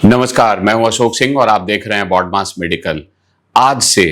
नमस्कार, मैं हूं अशोक सिंह और आप देख रहे हैं बॉडमास मेडिकल। आज से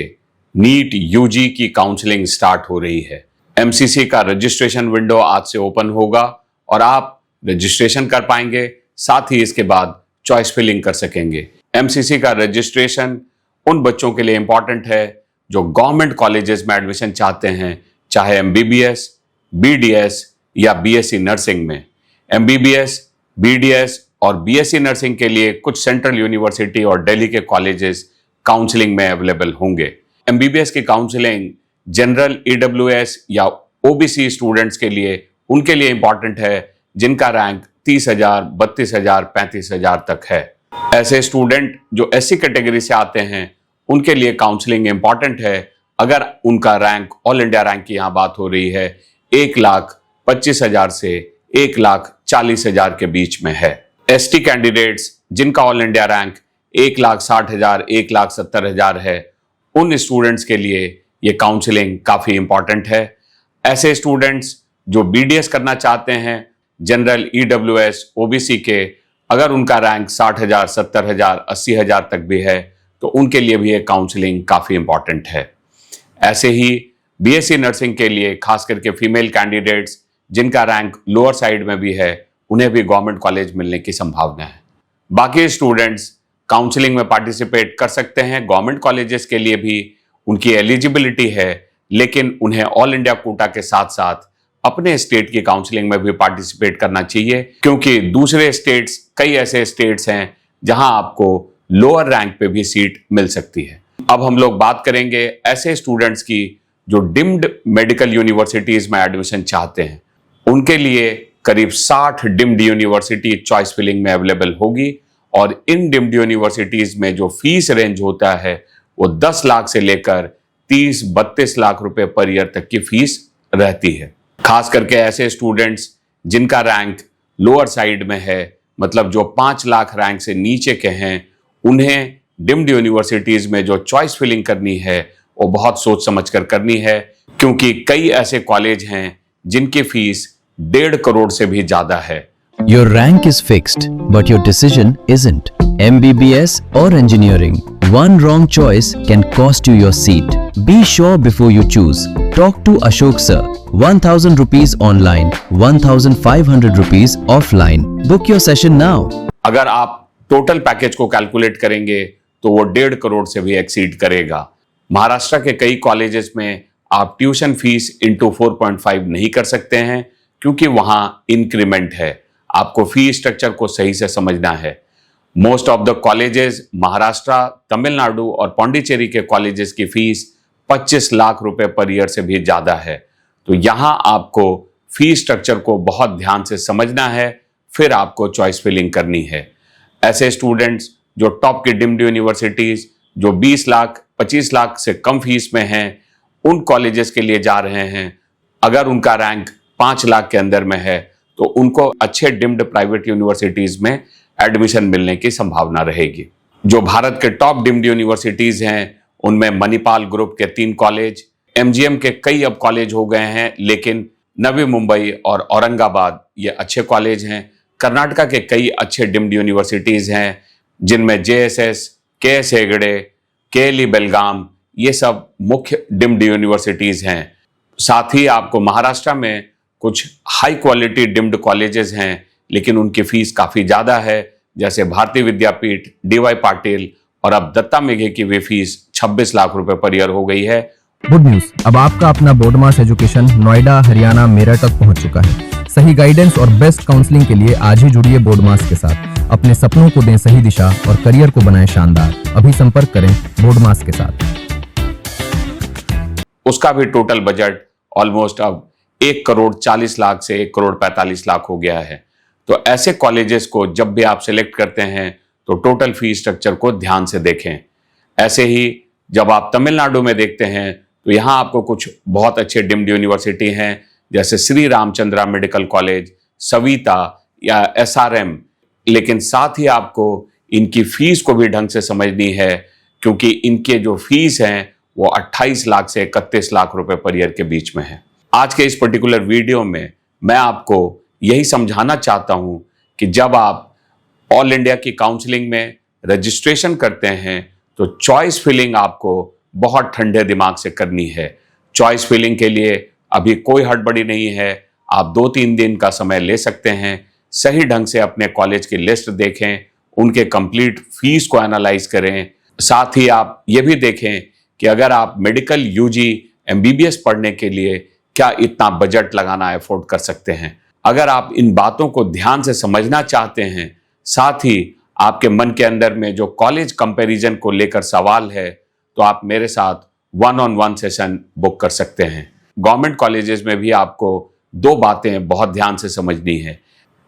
नीट यूजी की काउंसलिंग स्टार्ट हो रही है। एमसीसी का रजिस्ट्रेशन विंडो आज से ओपन होगा और आप रजिस्ट्रेशन कर पाएंगे, साथ ही इसके बाद चॉइस फिलिंग कर सकेंगे। एमसीसी का रजिस्ट्रेशन उन बच्चों के लिए इंपॉर्टेंट है जो गवर्नमेंट कॉलेजेस में एडमिशन चाहते हैं, चाहे एमबीबीएस, बीडीएस या बीएससी नर्सिंग में। एमबीबीएस, बीडीएस और बीएससी नर्सिंग के लिए कुछ सेंट्रल यूनिवर्सिटी और दिल्ली के कॉलेजेस काउंसलिंग में अवेलेबल होंगे। एमबीबीएस की काउंसलिंग जनरल ईडब्ल्यूएस या ओबीसी स्टूडेंट्स के लिए उनके लिए इंपॉर्टेंट है जिनका रैंक 30,000, 32,000, 35,000 तक है। ऐसे स्टूडेंट जो एससी कैटेगरी से आते हैं उनके लिए काउंसलिंग इंपॉर्टेंट है अगर उनका रैंक, ऑल इंडिया रैंक की यहाँ बात हो रही है, 1,25,000 से 1,40,000 के बीच में है। एसटी कैंडिडेट्स जिनका ऑल इंडिया रैंक 1,60,000, 1,70,000 है, उन स्टूडेंट्स के लिए ये काउंसलिंग काफी इंपॉर्टेंट है। ऐसे स्टूडेंट्स जो बीडीएस करना चाहते हैं, जनरल ईडब्ल्यूएस, ओबीसी के, अगर उनका रैंक 60,000, 70,000, 80,000 तक भी है तो उनके लिए भी ये काउंसलिंग काफी इंपॉर्टेंट है। ऐसे ही बीएससी नर्सिंग के लिए खास करके फीमेल कैंडिडेट्स जिनका रैंक लोअर साइड में भी है, उन्हें भी गवर्नमेंट कॉलेज मिलने की संभावना है। बाकी स्टूडेंट्स काउंसलिंग में पार्टिसिपेट कर सकते हैं। गवर्नमेंट कॉलेजेस के लिए भी उनकी एलिजिबिलिटी है, लेकिन उन्हें ऑल इंडिया कोटा के साथ साथ अपने स्टेट की काउंसलिंग में भी पार्टिसिपेट करना चाहिए, क्योंकि दूसरे स्टेट्स, कई ऐसे स्टेट्स हैं जहां आपको लोअर रैंक पे भी सीट मिल सकती है। अब हम लोग बात करेंगे ऐसे स्टूडेंट्स की जो डिम्ड मेडिकल यूनिवर्सिटीज में एडमिशन चाहते हैं। उनके लिए करीब 60 डिम्ड यूनिवर्सिटी चॉइस फिलिंग में अवेलेबल होगी और इन डिम्ड यूनिवर्सिटीज में जो फीस रेंज होता है वो 10 लाख से लेकर 30-32 लाख रुपए पर ईयर तक की फीस रहती है। खास करके ऐसे स्टूडेंट्स जिनका रैंक लोअर साइड में है, मतलब जो 5 लाख रैंक से नीचे के हैं, उन्हें डिम्ड यूनिवर्सिटीज में जो चॉइस फिलिंग करनी है वो बहुत सोच समझ कर करनी है, क्योंकि कई ऐसे कॉलेज हैं जिनकी फीस 1.5 करोड़ से भी ज्यादा है। Your rank is fixed, but your decision isn't. MBBS or engineering. One wrong choice can cost you your seat. Be sure before you choose. Talk to Ashok sir. 1,000 rupees online, 1,500 rupees offline. Book your session now. अगर आप total package को calculate करेंगे तो वो 1.5 करोड़ से भी exceed करेगा। महाराष्ट्र के कई कॉलेजेस में आप ट्यूशन फीस इंटू 4.5 नहीं कर सकते हैं, क्योंकि वहां इंक्रीमेंट है। आपको फी स्ट्रक्चर को सही से समझना है। Most of the colleges Maharashtra, Tamil Nadu और पौंडीचेरी के कॉलेजेस की फीस 25 लाख रुपए पर ईयर से भी ज्यादा है। तो यहां आपको फी स्ट्रक्चर को बहुत ध्यान से समझना है, फिर आपको चॉइस फिलिंग करनी है। ऐसे स्टूडेंट्स जो टॉप की डिम्ड यूनिवर्सिटीज जो 20 लाख, 25 लाख से कम फीस में हैं, उन कॉलेजेस के लिए जा रहे हैं, अगर उनका रैंक 5 लाख के अंदर में है तो उनको अच्छे डिम्ड प्राइवेट यूनिवर्सिटीज में एडमिशन मिलने की संभावना रहेगी। जो भारत के टॉप डिम्ड यूनिवर्सिटीज हैं उनमें मणिपाल ग्रुप के 3 कॉलेज, एमजीएम के कई अब कॉलेज हो गए हैं, लेकिन नवी मुंबई और औरंगाबाद ये अच्छे कॉलेज हैं। कर्नाटका के कई अच्छे डिम्ड यूनिवर्सिटीज हैं जिनमें जेएसएस, केएस हेगड़े, केएलई बेलगाम, ये सब मुख्य डिम्ड यूनिवर्सिटीज हैं। साथ ही आपको महाराष्ट्र में कुछ हाई क्वालिटी डिम्ड कॉलेजेस हैं, लेकिन उनकी फीस काफी ज्यादा है, जैसे भारतीय विद्यापीठ, डीवाई पाटिल और अब दत्ता मेघे की भी फीस 26 लाख रुपए पर ईयर हो गई है। गुड न्यूज, अब आपका अपना बोडमास एजुकेशन नोएडा, हरियाणा, मेरठ तक पहुंच चुका है। सही गाइडेंस और बेस्ट काउंसलिंग के लिए आज ही जुड़िए बोडमास के साथ। अपने सपनों को दें सही दिशा और करियर को बनाएं शानदार। अभी संपर्क करें बोडमास के साथ। उसका भी टोटल बजट ऑलमोस्ट अब 1 करोड़ 40 लाख से 1 करोड़ 45 लाख हो गया है। तो ऐसे कॉलेजेस को जब भी आप सिलेक्ट करते हैं तो टोटल फी स्ट्रक्चर को ध्यान से देखें। ऐसे ही जब आप तमिलनाडु में देखते हैं तो यहाँ आपको कुछ बहुत अच्छे डिम्ड यूनिवर्सिटी हैं, जैसे श्री रामचंद्रा मेडिकल कॉलेज, सविता या एसआरएम, लेकिन साथ ही आपको इनकी फीस को भी ढंग से समझनी है, क्योंकि इनके जो फीस हैं वो 28 लाख से 31 लाख रुपए पर ईयर के बीच में है। आज के इस पर्टिकुलर वीडियो में मैं आपको यही समझाना चाहता हूं कि जब आप ऑल इंडिया की काउंसलिंग में रजिस्ट्रेशन करते हैं तो चॉइस फिलिंग आपको बहुत ठंडे दिमाग से करनी है। चॉइस फिलिंग के लिए अभी कोई हड़बड़ी नहीं है, आप 2-3 दिन का समय ले सकते हैं। सही ढंग से अपने कॉलेज की लिस्ट देखें, उनके कंप्लीट फीस को एनालाइज करें। साथ ही आप ये भी देखें कि अगर आप मेडिकल यूजी एमबीबीएस पढ़ने के लिए क्या इतना बजट लगाना अफोर्ड कर सकते हैं। अगर आप इन बातों को ध्यान से समझना चाहते हैं, साथ ही आपके मन के अंदर में जो कॉलेज कंपैरिजन को लेकर सवाल है, तो आप मेरे साथ 1-on-1 सेशन बुक कर सकते हैं। गवर्नमेंट कॉलेजेस में भी आपको 2 बातें बहुत ध्यान से समझनी है।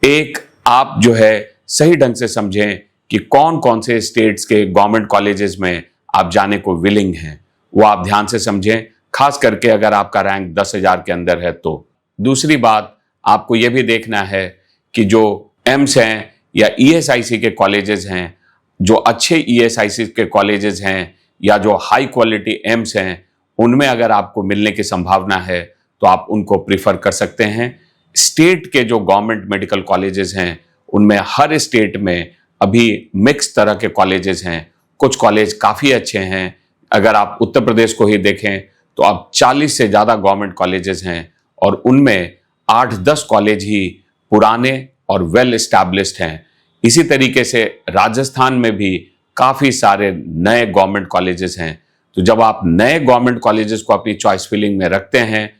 एक, आप जो है सही ढंग से समझें कि कौन कौन से स्टेट्स के गवर्नमेंट कॉलेजेस में आप जाने को विलिंग हैं, वो आप ध्यान से समझें, खास करके अगर आपका रैंक 10,000 के अंदर है तो। दूसरी बात, आपको ये भी देखना है कि जो एम्स हैं या ईएसआईसी के कॉलेजेस हैं, जो अच्छे ईएसआईसी के कॉलेजेस हैं या जो हाई क्वालिटी एम्स हैं, उनमें अगर आपको मिलने की संभावना है तो आप उनको प्रीफर कर सकते हैं। स्टेट के जो गवर्नमेंट मेडिकल कॉलेजेस हैं, उनमें हर स्टेट में अभी मिक्स तरह के कॉलेजेस हैं। कुछ कॉलेज काफ़ी अच्छे हैं। अगर आप उत्तर प्रदेश को ही देखें तो अब 40 से ज़्यादा गवर्नमेंट कॉलेजेस हैं और उनमें 8-10 कॉलेज ही पुराने और वेल एस्टैब्लिश्ड हैं। इसी तरीके से राजस्थान में भी काफ़ी सारे नए गवर्नमेंट कॉलेजेस हैं। तो जब आप नए गवर्नमेंट कॉलेजेस को अपनी चॉइस फिलिंग में रखते हैं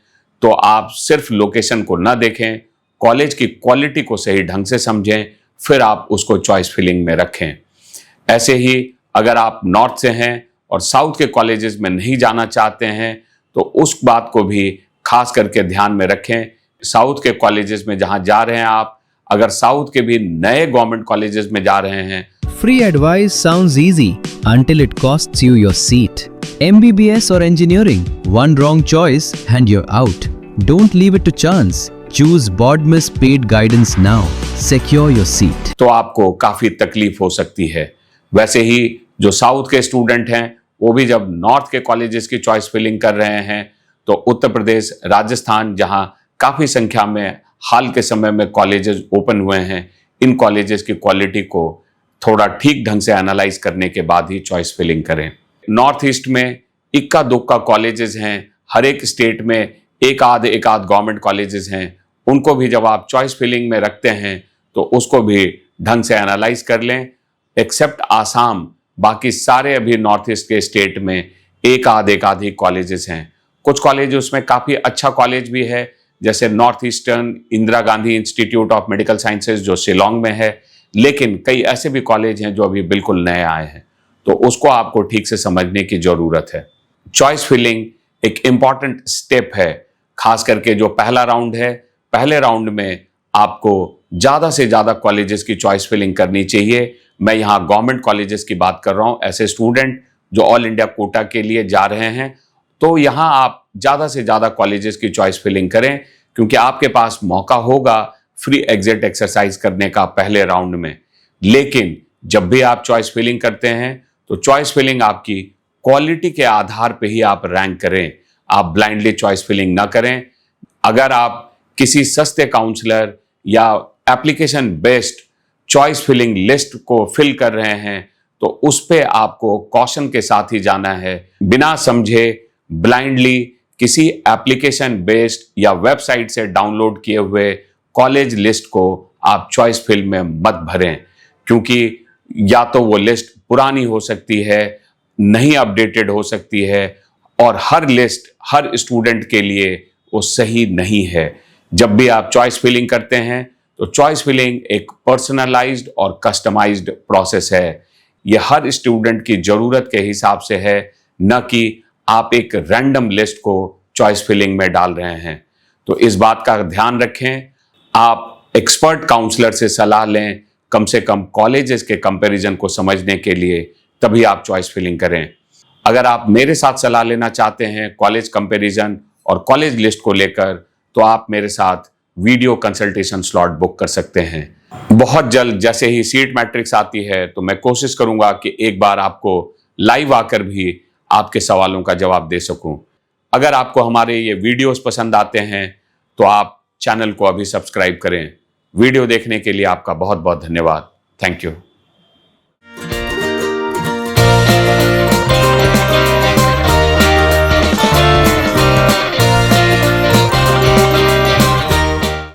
तो आप सिर्फ लोकेशन को ना देखें, कॉलेज की क्वालिटी को सही ढंग से समझें, फिर आप उसको चॉइस फिलिंग में रखें। ऐसे ही अगर आप नॉर्थ से हैं और साउथ के कॉलेजेस में नहीं जाना चाहते हैं तो उस बात को भी खास करके ध्यान में रखें। साउथ के कॉलेजेस में जहां जा रहे हैं आप, अगर साउथ के भी नए गवर्नमेंट कॉलेजेस में जा रहे हैं। Free advice sounds easy until it costs you your seat. MBBS or engineering, one wrong choice and you're out. Don't leave it to chance. Choose BODMAS paid guidance now. Secure your seat. तो आपको काफी तकलीफ हो सकती है। वैसे ही जो south के स्टूडेंट हैं, वो भी जब नॉर्थ के कॉलेजेस की चॉइस फिलिंग कर रहे हैं तो उत्तर प्रदेश, राजस्थान, जहां काफी संख्या में हाल के समय में कॉलेजेस ओपन हुए हैं, इन कॉलेजेस की क्वालिटी को थोड़ा ठीक ढंग से एनालाइज करने के बाद ही चॉइस फिलिंग करें। नॉर्थ ईस्ट में इक्का दुक्का कॉलेजेस हैं, हर एक स्टेट में एक आध गवर्नमेंट कॉलेजेस हैं, उनको भी जब आप चॉइस फिलिंग में रखते हैं तो उसको भी ढंग से एनालाइज कर लें। एक्सेप्ट आसाम, बाकी सारे अभी नॉर्थ ईस्ट के स्टेट में एक आध ही कॉलेजेस हैं। कुछ कॉलेज उसमें काफ़ी अच्छा कॉलेज भी है, जैसे north eastern Indira Gandhi institute of medical sciences जो शिलोंग में है, लेकिन कई ऐसे भी कॉलेज हैं जो अभी बिल्कुल नए आए हैं, तो उसको आपको ठीक से समझने की ज़रूरत है। चॉइस फिलिंग एक इम्पॉर्टेंट स्टेप है, खास करके जो पहला राउंड है, पहले राउंड में आपको ज़्यादा से ज़्यादा कॉलेजेस की चॉइस फिलिंग करनी चाहिए। मैं यहाँ गवर्नमेंट कॉलेजेस की बात कर रहा हूँ। ऐसे स्टूडेंट जो ऑल इंडिया कोटा के लिए जा रहे हैं, तो यहाँ आप ज़्यादा से ज़्यादा कॉलेजेस की चॉइस फिलिंग करें, क्योंकि आपके पास मौका होगा फ्री एग्जिट एक्सरसाइज करने का पहले राउंड में। लेकिन जब भी आप चॉइस फिलिंग करते हैं तो चॉइस फिलिंग आपकी क्वालिटी के आधार पे ही आप रैंक करें, आप ब्लाइंडली चॉइस फिलिंग ना करें। अगर आप किसी सस्ते काउंसलर या application based choice filling list को फिल कर रहे हैं तो उस पे आपको कॉशन के साथ ही जाना है। बिना समझे ब्लाइंडली किसी एप्लीकेशन बेस्ड या वेबसाइट से डाउनलोड किए हुए कॉलेज लिस्ट को आप चॉइस फिल में मत भरें, क्योंकि या तो वो लिस्ट पुरानी हो सकती है, नहीं अपडेटेड हो सकती है, और हर लिस्ट हर स्टूडेंट के लिए वो सही नहीं है। जब भी आप चॉइस फिलिंग करते हैं तो चॉइस फिलिंग एक पर्सनलाइज्ड और कस्टमाइज्ड प्रोसेस है। ये हर स्टूडेंट की ज़रूरत के हिसाब से है, न कि आप एक रैंडम लिस्ट को चॉइस फिलिंग में डाल रहे हैं। तो इस बात का ध्यान रखें, आप एक्सपर्ट काउंसलर से सलाह लें, कम से कम कॉलेजेस के कंपैरिजन को समझने के लिए, तभी आप चॉइस फिलिंग करें। अगर आप मेरे साथ सलाह लेना चाहते हैं कॉलेज कंपैरिजन और कॉलेज लिस्ट को लेकर, तो आप मेरे साथ वीडियो कंसल्टेशन स्लॉट बुक कर सकते हैं। बहुत जल्द जैसे ही सीट मैट्रिक्स आती है तो मैं कोशिश करूंगा कि एक बार आपको लाइव आकर भी आपके सवालों का जवाब दे सकूं। अगर आपको हमारे ये वीडियोस पसंद आते हैं तो आप चैनल को अभी सब्सक्राइब करें। वीडियो देखने के लिए आपका बहुत बहुत धन्यवाद। Thank you.